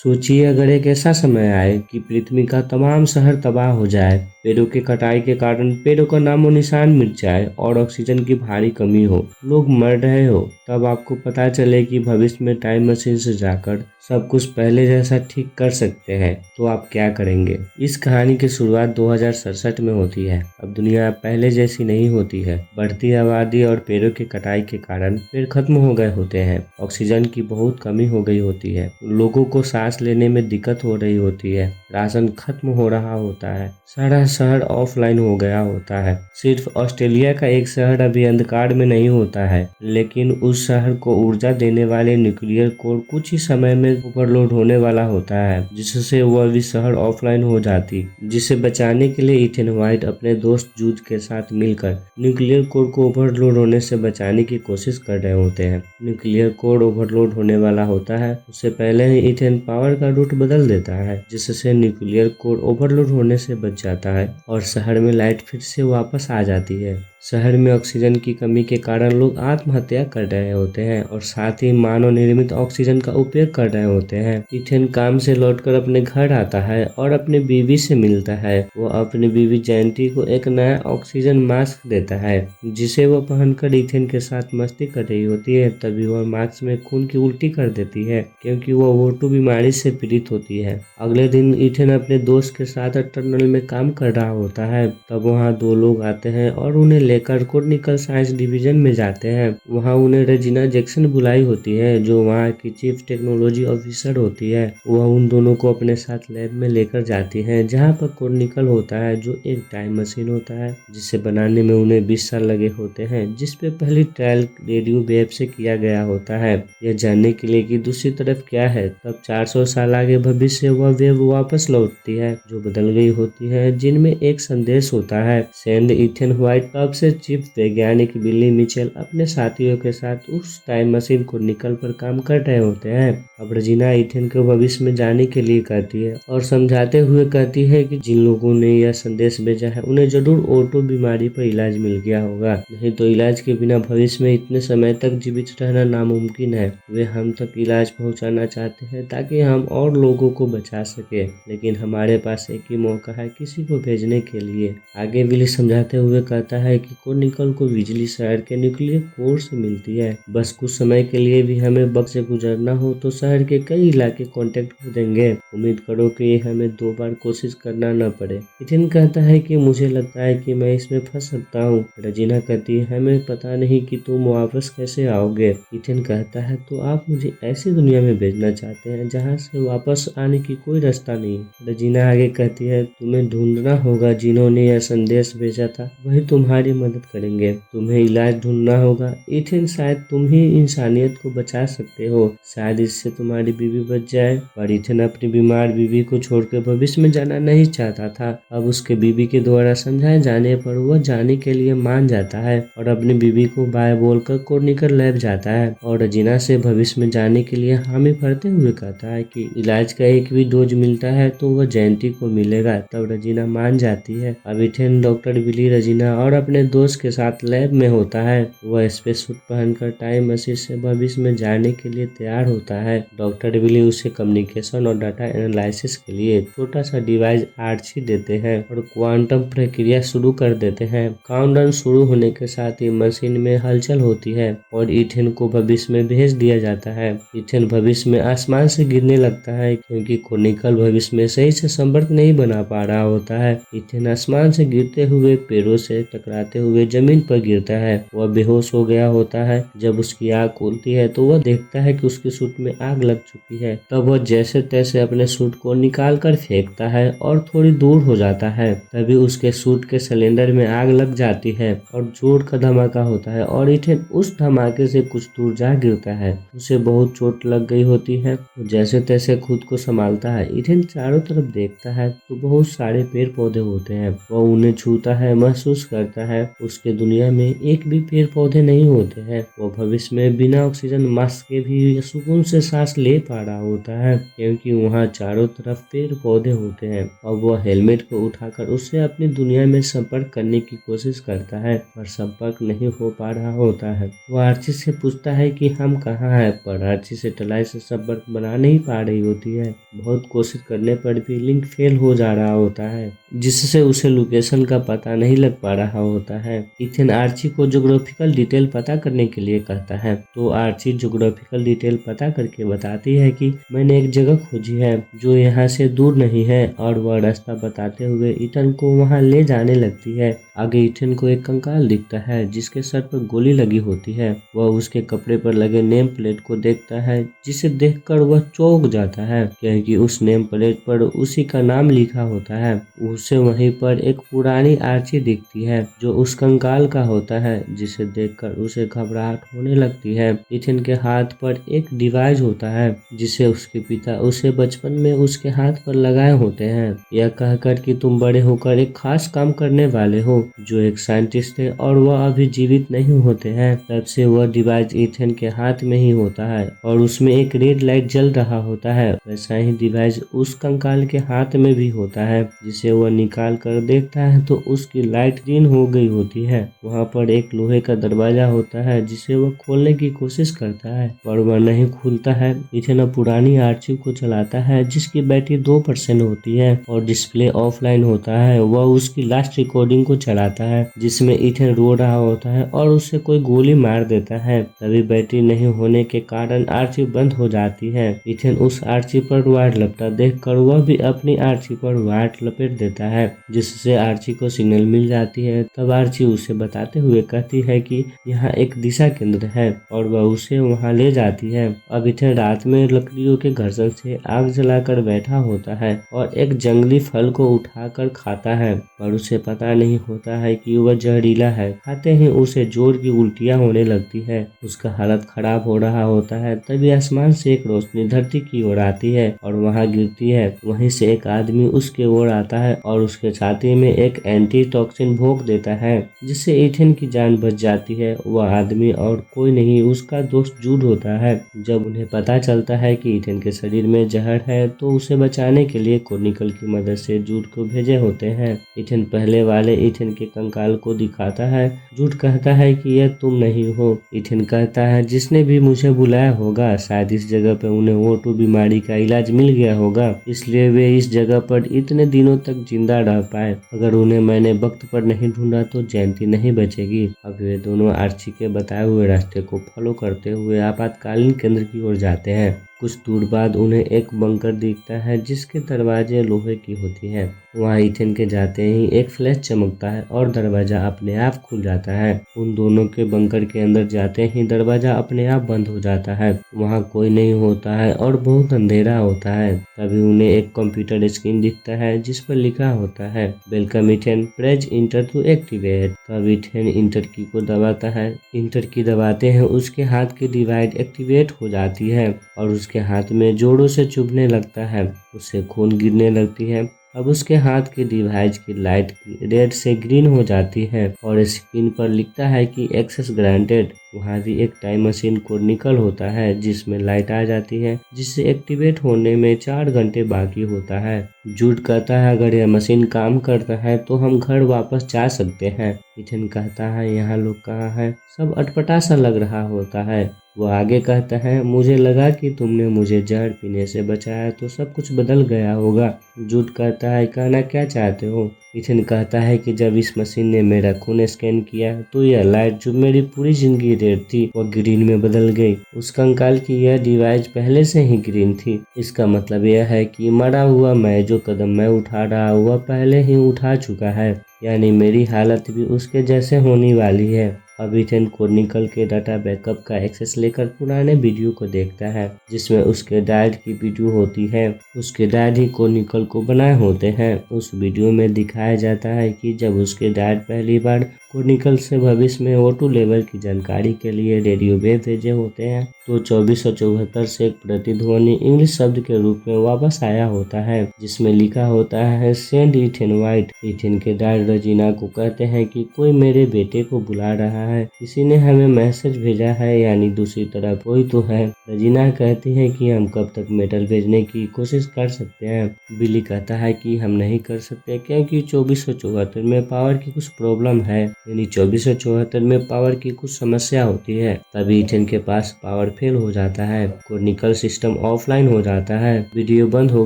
सोचिए अगर एक ऐसा समय आए कि पृथ्वी का तमाम शहर तबाह हो जाए, पेड़ों की कटाई के कारण पेड़ों का नामो निशान मिट जाए और ऑक्सीजन की भारी कमी हो, लोग मर रहे हो, तब आपको पता चले कि भविष्य में टाइम मशीन से जाकर सब कुछ पहले जैसा ठीक कर सकते हैं, तो आप क्या करेंगे। इस कहानी की शुरुआत 2067 में होती है। अब दुनिया पहले जैसी नहीं होती है। बढ़ती आबादी और पेड़ों की कटाई के कारण पेड़ खत्म हो गए होते हैं, ऑक्सीजन की बहुत कमी हो गई होती है, लोगों को सांस लेने में दिक्कत हो रही होती है, राशन खत्म हो रहा होता है, सारा शहर ऑफलाइन हो गया होता है। सिर्फ ऑस्ट्रेलिया का एक शहर अभी अंधकार में नहीं होता है, लेकिन उस शहर को ऊर्जा देने वाले न्यूक्लियर कोर कुछ ही समय में ओवरलोड होने वाला होता है, जिससे वह भी शहर ऑफलाइन हो जाती। जिसे बचाने के लिए इथेन वाइट अपने दोस्त जूज के साथ मिलकर न्यूक्लियर कोर को ओवरलोड होने से बचाने की कोशिश कर रहे होते हैं। न्यूक्लियर कोर ओवरलोड होने वाला होता है, उससे पहले ही इथेन पावर का रूट बदल देता है, जिससे न्यूक्लियर कोर ओवरलोड होने से बच जाता है और शहर में लाइट फिर से वापस आ जाती है। शहर में ऑक्सीजन की कमी के कारण लोग आत्महत्या कर रहे होते हैं और साथ ही मानव निर्मित ऑक्सीजन का उपयोग कर रहे होते हैं। इथेन काम से लौटकर अपने घर आता है और अपनी बीवी से मिलता है। वो अपनी बीवी जयंती को एक नया ऑक्सीजन मास्क देता है, जिसे वो पहनकर इथेन के साथ मस्ती कर रही होती है। तभी वह मास्क में खून की उल्टी कर देती है, क्योंकि वो वोटू बीमारी से पीड़ित होती है। अगले दिन इथेन अपने दोस्त के साथ टनल में काम कर रहा होता है। तब वहाँ दो लोग आते हैं और उन्हें लेकर कोर्निकल साइंस डिवीजन में जाते हैं। वहाँ उन्हें रेजिना जैक्सन बुलाई होती है, जो वहाँ की चीफ टेक्नोलॉजी ऑफिसर होती है। वह उन दोनों को अपने साथ लैब में लेकर जाती है, जहाँ पर कोर्निकल होता है, जो एक टाइम मशीन होता है, जिसे बनाने में उन्हें 20 साल लगे होते हैं, जिसपे पहली ट्रायल रेडियो वेव से किया गया होता है, यह जानने के लिए कि दूसरी तरफ क्या है। तब 400 साल आगे भविष्य वह वेव वापस लौटती है, जो बदल गई होती है, जिनमें एक संदेश होता है, सेंड इथेन व्हाइट। तब से चीफ वैज्ञानिक बिली मिचेल अपने साथियों के साथ उस टाइम मशीन को निकल पर काम कर रहे होते हैं। अब रेजिना इथेन को भविष्य में जाने के लिए कहती है और समझाते हुए कहती है कि जिन लोगों ने यह संदेश भेजा है, उन्हें जरूर ओटो बीमारी पर इलाज मिल गया होगा, नहीं तो इलाज के बिना भविष्य में इतने समय तक जीवित रहना नामुमकिन है। वे हम तक इलाज पहुंचाना चाहते हैं ताकि हम और लोगों को बचा सके, लेकिन हमारे पास एक ही मौका है किसी को भेजने के लिए। आगे विली समझाते हुए कहता है कि कोर्निकल को बिजली शहर के न्यूक्लियर कोर से मिलती है। बस कुछ समय के लिए भी हमें वक्त से गुजरना हो तो शहर के कई इलाके कांटेक्ट हो देंगे। उम्मीद करो कि हमें 2 बार कोशिश करना न पड़े। इथेन कहता है कि मुझे लगता है कि मैं इसमें फंस सकता हूँ। रेजिना कहती है, हमें पता नहीं कि तुम वापस कैसे आओगे। इथेन कहता है, तो आप मुझे ऐसी दुनिया में भेजना चाहते हैं जहाँ से वापस आने की कोई रास्ता नहीं। रेजिना आगे कहती है, तुम्हें ढूंढना होगा जिन्होंने यह संदेश भेजा था, वही तुम्हारी मदद करेंगे। तुम्हें इलाज ढूंढना होगा इथेन, शायद तुम ही इंसानियत को बचा सकते हो, शायद इससे तुम्हारी बीवी बच जाए। पर इथेन अपनी बीमार बीवी को छोड़कर भविष्य में जाना नहीं चाहता था। अब उसके बीवी के द्वारा समझाए जाने पर वह जाने के लिए मान जाता है और अपनी बीवी को बाय बोलकर कोर्निकल लैब जाता है और रेजिना से भविष्य में जाने के लिए हामी भरते हुए कहता है कि इलाज का एक भी डोज मिलता है तो वह जयंती को मिलेगा। तब रेजिना मान जाती है। अब इथेन डॉक्टर बिली रेजिना और अपने दोस्त के साथ लैब में होता है। वह स्पेस सूट पहनकर टाइम मशीन से भविष्य में जाने के लिए तैयार होता है। डॉक्टर बिली उसे कम्युनिकेशन और डाटा एनालिसिस के लिए छोटा सा डिवाइस आर्ची देते हैं और क्वांटम प्रक्रिया शुरू कर देते हैं। काउंटडाउन शुरू होने के साथ ही मशीन में हलचल होती है और इथेन को भविष्य में भेज दिया जाता है। इथेन भविष्य में आसमान से गिरने लगता है, क्योंकि कोर्निकल भविष्य में सही से संपर्क नहीं बना पा रहा होता है। इथेन आसमान से गिरते हुए पेड़ों से टकराते हुए जमीन पर गिरता है। वह बेहोश हो गया होता है। जब उसकी आँख खुलती है तो वह देखता है कि उसके सूट में आग लग चुकी है। तब वह जैसे तैसे अपने सूट को निकाल कर फेंकता है और थोड़ी दूर हो जाता है। तभी उसके सूट के सिलेंडर में आग लग जाती है और जोर का धमाका होता है और इथेन उस धमाके से कुछ दूर जा गिरता है। उसे बहुत चोट लग गई होती है। वो जैसे तैसे खुद को संभालता है। इथेन चारों तरफ देखता है तो बहुत सारे पेड़ पौधे होते हैं। वह उन्हें छूता है, महसूस करता है उसके दुनिया में एक भी पेड़ पौधे नहीं होते हैं। वो भविष्य में बिना ऑक्सीजन मास्क के भी सुकून से सांस ले पा रहा होता है, क्योंकि वहाँ चारों तरफ पेड़ पौधे होते हैं। और वो हेलमेट को उठाकर उससे अपनी दुनिया में संपर्क करने की कोशिश करता है, पर संपर्क नहीं हो पा रहा होता है। वो आर्ची से पूछता है कि हम कहाँ हैं, पर आर्ची सैटेलाइट से संपर्क बना नहीं पा रही होती है। बहुत कोशिश करने पर भी लिंक फेल हो जा रहा होता है, जिससे उसे लोकेशन का पता नहीं लग पा रहा होता है। इथेन आर्ची को ज्योग्राफिकल डिटेल पता करने के लिए कहता है, तो आर्ची ज्योग्राफिकल डिटेल पता करके बताती है कि मैंने एक जगह खोजी है जो यहाँ से दूर नहीं है, और वह रास्ता बताते हुए इथन को वहाँ ले जाने लगती है। आगे इथन को एक कंकाल दिखता है जिसके सर पर गोली लगी होती है। वह उसके कपड़े पर लगे नेम प्लेट को देखता है, जिसे देखकर वह चौंक जाता है, क्योंकि उस नेम प्लेट पर उसी का नाम लिखा होता है। उसे वहीं पर एक पुरानी आर्ची दिखती है जो उस कंकाल का होता है, जिसे देखकर उसे घबराहट होने लगती है। इथन के हाथ पर एक डिवाइस होता है जिसे उसके पिता उसे बचपन में उसके हाथ पर लगाए होते हैं, यह कहकर कि तुम बड़े होकर एक खास काम करने वाले हो। जो एक साइंटिस्ट थे और वह अभी जीवित नहीं होते हैं। तब से वह डिवाइस इथन के हाथ में ही होता है और उसमें एक रेड लाइट जल रहा होता है। वैसा ही डिवाइस उस कंकाल के हाथ में भी होता है, जिसे वह निकाल कर देखता है तो उसकी लाइट ग्रीन हो गई होती है। वहाँ पर एक लोहे का दरवाजा होता है जिसे वह खोलने की कोशिश करता है, पर वह नहीं खुलता है। इथन पुरानी आर्ची को चलाता है जिसकी बैटरी 2% होती है और डिस्प्ले ऑफलाइन होता है। वह उसकी लास्ट रिकॉर्डिंग को चलाता है जिसमें इथन रो रहा होता है और उसे कोई गोली मार देता है। तभी बैटरी नहीं होने के कारण आर्ची बंद हो जाती है। इथन उस आर्ची पर वायर लपटा देखकर वह भी अपनी आर्ची पर वायर लपेट देता है, जिससे आर्ची को सिग्नल मिल जाती है। तब आर्ची उसे बताते हुए कहती है कि यहाँ एक दिशा केंद्र है और वह उसे वहाँ ले जाती है। अब इथन रात में लकड़ियों के घर्षण से आग जलाकर बैठा होता है और एक जंगली फल को उठाकर खाता है, पर उसे पता नहीं होता है कि वह जहरीला है। खाते ही उसे जोर की उल्टियाँ होने लगती है, उसका हालत खराब हो रहा होता है। तभी आसमान से एक रोशनी धरती की ओर आती है और वहाँ गिरती है। वहीं से एक आदमी उसके ओर आता है और उसके छाती में एक एंटी टॉक्सिन भोंक देता है, जिससे इथन की जान बच जाती है। वह आदमी और कोई नहीं उसका दोस्त जूड होता है। जब उन्हें पता चलता है कि इथन के शरीर में जहर है तो उसे बचाने के लिए कोनिकल की मदद से जूड को भेजे होते हैं। इथन पहले वाले इथन के कंकाल को दिखाता है। जूड कहता है कि यह तुम नहीं हो। इथन कहता है जिसने भी मुझे बुलाया होगा, शायद इस जगह पे उन्हें O2 बीमारी का इलाज मिल गया होगा, इसलिए वे इस जगह पर इतने दिनों तक जिंदा रह पाए। अगर उन्हें मैंने वक्त पर नहीं ढूंढा तो जयंती नहीं बचेगी। अब वे दोनों आर्ची के बताए हुए रास्ते को फॉलो करते हुए आपातकालीन केंद्र की ओर जाते हैं। कुछ दूर बाद उन्हें एक बंकर दिखता है जिसके दरवाजे लोहे की होती है। वहाँ इथन के जाते ही एक फ्लैश चमकता है और दरवाजा अपने आप खुल जाता है। उन दोनों के बंकर के अंदर जाते ही दरवाजा अपने आप बंद हो जाता है। वहाँ कोई नहीं होता है और बहुत अंधेरा होता है। तभी उन्हें एक कंप्यूटर स्क्रीन दिखता है जिस पर लिखा होता है welcome Ethan, press enter to activate. तब इथन इंटर की को दबाता है। इंटर की दबाते हैं उसके हाथ की डिवाइस एक्टिवेट हो जाती है और उसके हाथ में जोरों से चुभने लगता है। उससे खून गिरने लगती है। अब उसके हाथ की डिवाइस की लाइट रेड से ग्रीन हो जाती है और स्क्रीन पर लिखता है कि एक्सेस ग्रांटेड। वहाँ भी एक टाइम मशीन कोनिकल होता है जिसमें लाइट आ जाती है, जिससे एक्टिवेट होने में 4 घंटे बाकी होता है। जूड कहता है अगर यह मशीन काम करता है तो हम घर वापस जा सकते हैं। इथन कहता है यहाँ लोग कहाँ हैं, सब अटपटा सा लग रहा होता है। वो आगे कहता है मुझे लगा कि तुमने मुझे जहर पीने से बचाया तो सब कुछ बदल गया होगा। जूड कहता है कहना क्या चाहते हो। इथन कहता है कि जब इस मशीन ने मेरा खून स्कैन किया तो यह लाइट जो मेरी पूरी जिंदगी रेड थी वो ग्रीन में बदल गई। उस कंकाल की यह डिवाइस पहले से ही ग्रीन थी। इसका मतलब यह है कि मरा हुआ मैं जो कदम मैं उठा रहा वह पहले ही उठा चुका है, यानी मेरी हालत भी उसके जैसे होने वाली है। अब इथन कोनिकल के डाटा बैकअप का एक्सेस लेकर पुराने वीडियो को देखता है जिसमें उसके डैड की वीडियो होती है। उसके डैड ही कोनिकल को बनाए होते हैं। उस वीडियो में दिखाया जाता है कि जब उसके डैड पहली बार कोनिकल से भविष्य में O2 लेवल की जानकारी के लिए रेडियो वेव भेजे होते हैं तो 2474 से एक प्रतिध्वनि इंग्लिश शब्द के रूप में वापस आया होता है, जिसमें लिखा होता है सेंड इथेन वाइट। इथेन के डैड रजीना को कहते हैं कि कोई मेरे बेटे को बुला रहा है, किसी ने हमें मैसेज भेजा है, यानी दूसरी तरफ कोई तो है। रजीना कहती है कि हम कब तक मेटल भेजने की कोशिश कर सकते हैं। बिली कहता है कि हम नहीं कर सकते क्योंकि 2474 में पावर की कुछ प्रॉब्लम है, यानी 2474 में पावर की कुछ समस्या होती है। तभी इथेन के पास पावर फेल हो जाता है, कोनिकल सिस्टम ऑफलाइन हो जाता है, वीडियो बंद हो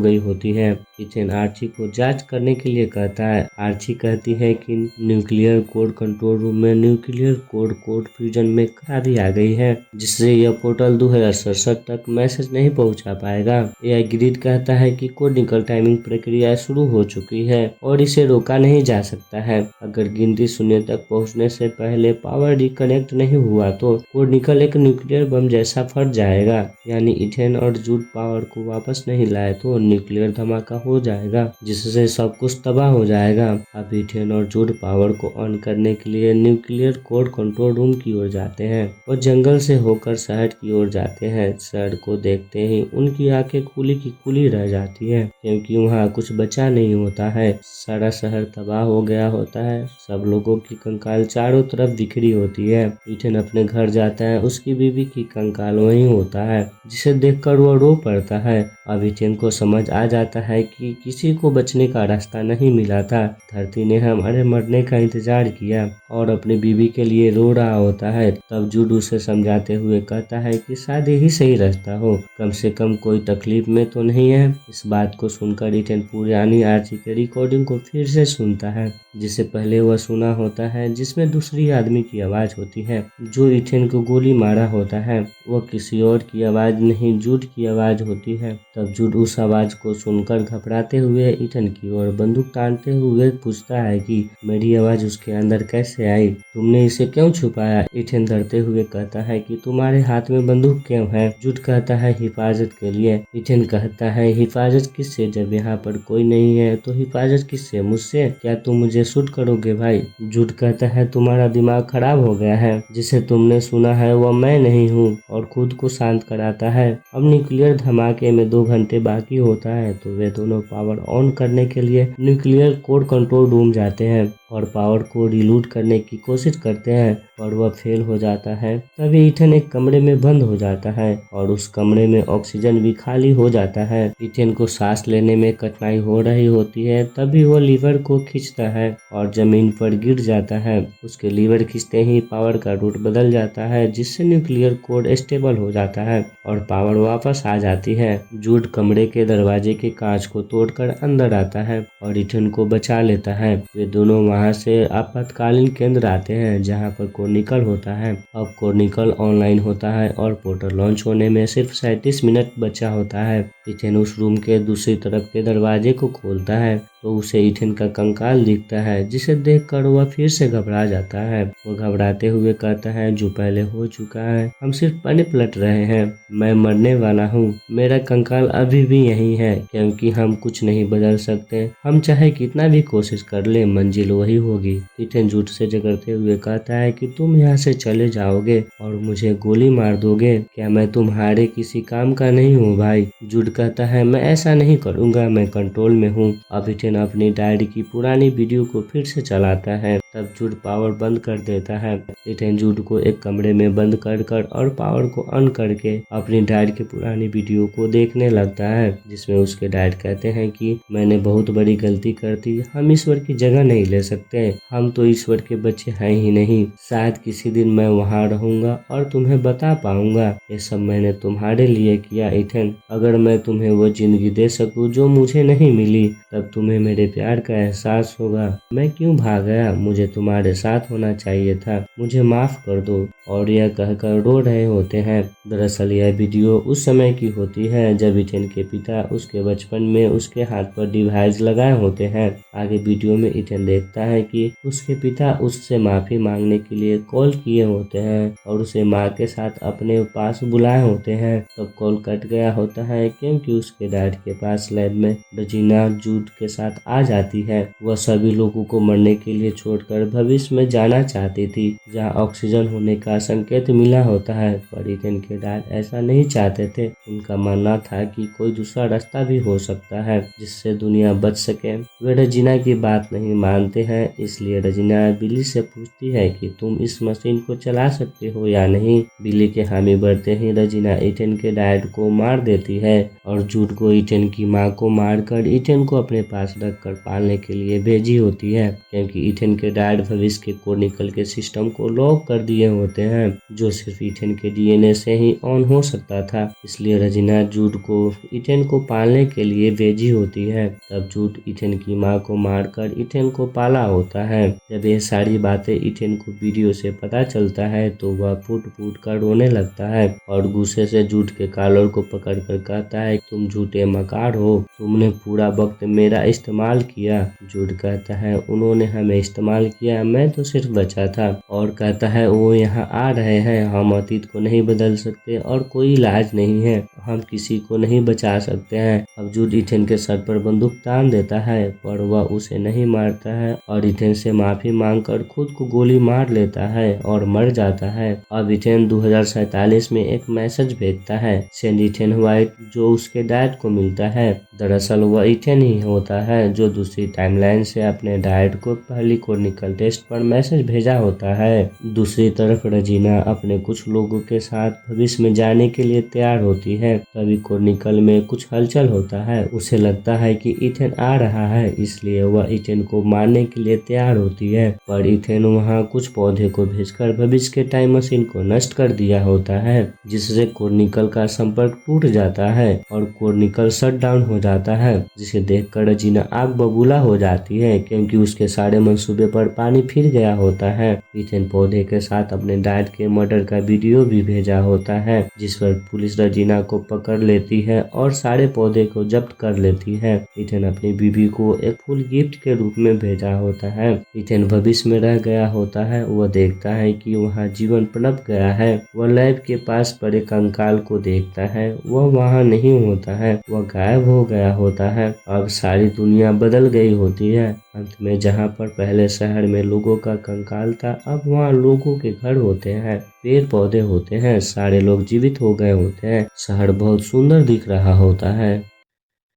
गई होती है। इथेन आर्ची को जांच करने के लिए कहता है। आर्ची कहती है कि न्यूक्लियर कोड कंट्रोल रूम में न्यूक्लियर कोड फ्यूजन में खराबी आ गई है, जिससे यह पोर्टल 2067 तक मैसेज नहीं पहुंचा पाएगा। एआई ग्रिड कहता है कि कोनिकल टाइमिंग प्रक्रिया शुरू हो चुकी है और इसे रोका नहीं जा सकता है। अगर गिनती 0 तक पहुंचने से पहले पावर रिकनेक्ट नहीं हुआ तो कोनिकल एक न्यूक्लियर बम जैसा फट जाएगा, यानी इथेन और जूड पावर को वापस नहीं लाए तो न्यूक्लियर धमाका हो जाएगा, जिससे सब कुछ तबाह हो जाएगा। अब इथेन और जूड पावर को ऑन करने के लिए न्यूक्लियर कोड कंट्रोल रूम की ओर जाते हैं और जंगल से होकर शहर की ओर जाते हैं। शहर को देखते ही उनकी आंखें खुली की खुली रह जाती है, क्योंकि वहाँ कुछ बचा नहीं होता है। सारा शहर तबाह हो गया होता है, सब लोगों की कंकाल चारों तरफ बिखरी होती है। इथेन अपने घर जाता है, उसकी बीवी की कंकाल वहीं होता है, जिसे देखकर वो रो पड़ता है। अब इथेन को समझ आ जाता है कि किसी को बचने का रास्ता नहीं मिला था। धरती ने हमारे मरने का इंतजार किया और अपनी बीवी के लिए रो रहा होता है। तब जूड उसे समझाते हुए कहता है कि शायद यही सही रास्ता हो, कम से कम कोई तकलीफ में तो नहीं है। इस बात को सुनकर इथेन पुरानी आर्ची के रिकॉर्डिंग को फिर से सुनता है, जिसे पहले वह सुना होता है, जिसमें दूसरी आदमी की आवाज होती है जो इथेन को गोली मारा होता है। वह किसी और की आवाज नहीं, जूड की आवाज होती है। तब जूड उस आवाज को सुनकर घबराते हुए इथेन की ओर बंदूक तानते हुए पूछता है कि मेरी आवाज उसके अंदर कैसे आई, तुमने इसे क्यों छुपाया। इथेन डरते हुए कहता है कि तुम्हारे हाथ में बंदूक क्यों है। जूड कहता है हिफाजत के लिए। इथेन कहता है हिफाजत किससे, जब यहाँ पर कोई नहीं है तो हिफाजत किससे, मुझसे। क्या तुम मुझे शूट करोगे भाई। जूड कहता है तुम्हारा दिमाग खराब हो गया है, जिसे तुमने सुना है वह मैं नहीं हूँ, और खुद को शांत कराता है। अब न्यूक्लियर धमाके में 2 घंटे बाकी होता है तो वे दोनों पावर ऑन करने के लिए न्यूक्लियर कोड कंट्रोल रूम जाते हैं और पावर को रिलूट करने की कोशिश करते हैं, और वह फेल हो जाता है। तभी इथेन एक कमरे में बंद हो जाता है और उस कमरे में ऑक्सीजन भी खाली हो जाता है। इथेन को सांस लेने में कठिनाई हो रही होती है। तभी वो लीवर को खींचता है और जमीन पर गिर जाता है। उसके लीवर खींचते ही पावर का रूट बदल जाता है, जिससे न्यूक्लियर कोड स्टेबल हो जाता है और पावर वापस आ जाती है। जूड कमरे के दरवाजे के कांच को तोड़कर अंदर आता है और इथेन को बचा लेता है। वे दोनों वहां से आपातकालीन केंद्र आते हैं, जहां पर कोनिकल होता है। अब कोनिकल ऑनलाइन होता है और पोर्टल लॉन्च होने में सिर्फ 37 मिनट बचा होता है। इथेन उस रूम के दूसरी तरफ के दरवाजे को खोलता है तो उसे इथेन का कंकाल दिखता है, जिसे देखकर वह फिर से घबरा जाता है। वो घबराते हुए कहता है जो पहले हो चुका है, हम सिर्फ पानी पलट रहे हैं, मैं मरने वाला हूँ, मेरा कंकाल अभी भी यही है, क्योंकि हम कुछ नहीं बदल सकते, हम चाहे कितना भी कोशिश कर ले मंजिल वही होगी। इथेन जूड से झगड़ते हुए कहता है कि तुम यहाँ से चले जाओगे और मुझे गोली मार दोगे, क्या मैं तुम्हारे किसी काम का नहीं हूँ भाई। जूड कहता है मैं ऐसा नहीं करूँगा, मैं कंट्रोल में हूँ। अब इथेन अपनी डायरी की पुरानी वीडियो को फिर से चलाता है। तब जूड पावर बंद कर देता है। इथेन जूड को एक कमरे में बंद कर और पावर को ऑन करके अपनी डैड की पुरानी वीडियो को देखने लगता है, जिसमें उसके डैड कहते हैं कि मैंने बहुत बड़ी गलती कर दी, हम ईश्वर की जगह नहीं ले सकते, हम तो ईश्वर के बच्चे हैं ही नहीं, शायद किसी दिन मैं वहाँ रहूंगा और तुम्हें बता पाऊंगा ये सब मैंने तुम्हारे लिए किया इथेन। अगर मैं तुम्हें वो जिंदगी दे सकूं जो मुझे नहीं मिली, तब तुम्हें मेरे प्यार का एहसास होगा। मैं क्यों भाग गया, मुझे तुम्हारे साथ होना चाहिए था, मुझे माफ कर दो। और यह कहकर रो रहे होते हैं। दरअसल यह वीडियो उस समय की होती है जब इथेन के पिता उसके बचपन में उसके हाथ पर डिवाइस लगाए होते हैं। आगे वीडियो में इथेन देखता है कि उसके पिता उससे माफी मांगने के लिए कॉल किए होते हैं और उसे माँ के साथ अपने पास बुलाए होते हैं। तब कॉल कट गया होता है क्योंकि उसके डैड के पास लैब में रजीना जूड के साथ आ जाती है। वह सभी लोगों को मरने के लिए छोड़कर छोड़कर भविष्य में जाना चाहती थी, जहाँ ऑक्सीजन होने का संकेत मिला होता है। पर इथेन के डैड ऐसा नहीं चाहते थे। उनका मानना था कि कोई दूसरा रास्ता भी हो सकता है जिससे दुनिया बच सके। वे रजीना की बात नहीं मानते हैं, इसलिए रजीना बिली से पूछती है कि तुम इस मशीन को चला सकते हो या नहीं। बिली के हामी बढ़ते ही रजीना इथेन के डैड को मार देती है और जूड को इथेन की माँ को मारकर इथेन को अपने पास रखकर पालने के लिए भेजी होती है, क्योंकि इथेन के डैड भविष्य के कोर्निकल के सिस्टम को लॉक कर दिए होते हैं, जो सिर्फ इथेन के डीएनए से ही ऑन हो सकता था। इसलिए रजीना जूड को इथेन को पालने के लिए भेजी होती है। तब जूड इथेन की माँ को मारकर इथेन को पाला होता है। जब ये सारी बातें इथेन को वीडियो से पता चलता है तो वह फूट फूट कर रोने लगता है और गुस्से से जूड के कॉलर को पकड़ कर कहता है, तुम झूठे मकार हो, तुमने पूरा वक्त मेरा इस्तेमाल किया। जूड कहता है, उन्होंने हमें इस्तेमाल किया, मैं तो सिर्फ बचा था। और कहता है, वो यहाँ आ रहे हैं, हम अतीत को नहीं बदल सकते और कोई इलाज नहीं है, हम किसी को नहीं बचा सकते हैं। अब जूड इथेन के सर पर बंदूक तान देता है, पर वह उसे नहीं मारता है और इथेन से माफी मांगकर खुद को गोली मार लेता है और मर जाता है। अब इथेन 2047 में एक मैसेज भेजता है, सेंड इथेन व्हाइट, जो उसके डैड को मिलता है। दरअसल वह इथेन ही होता है जो दूसरी टाइमलाइन से अपने डैड को पहली कोर्निकल टेस्ट पर मैसेज भेजा होता है। दूसरी तरफ रजीना अपने कुछ लोगों के साथ भविष्य में जाने के लिए तैयार होती है। तभी कोर्निकल में कुछ हलचल होता है। उसे लगता है कि इथेन आ रहा है, इसलिए वह इथेन को मारने के लिए तैयार होती है, पर इथेन वहां कुछ पौधे को भेजकर भविष्य के टाइम मशीन को नष्ट कर दिया होता है, जिससे कोर्निकल का संपर्क टूट जाता है और कोर्निकल शट डाउन हो जाता है, जिसे देखकर रजीना आग बबूला हो जाती है, क्योंकि उसके सारे मंसूबे पर पानी फिर गया होता है। इथेन पौधे के साथ अपने डैड के मर्डर का वीडियो भी भेजा होता है, जिस पर पुलिस रजीना को पकड़ लेती है और सारे पौधे को जब्त कर लेती है। इथेन अपनी बीबी को एक फुल गिफ्ट के रूप में भेजा होता है। इथेन भविष्य में रह गया होता है। वह देखता है कि वहाँ जीवन पनप गया है। वह लैब के पास पड़े कंकाल को देखता है, वह वहाँ नहीं होता है, वह गायब हो गया होता है। अब सारी दुनिया बदल गई होती है। अंत में जहाँ पर पहले शहर में लोगों का कंकाल था, अब वहाँ लोगों के घर होते हैं, पेड़ पौधे होते हैं, सारे लोग जीवित हो गए होते हैं। शहर बहुत सुंदर दिख रहा होता है।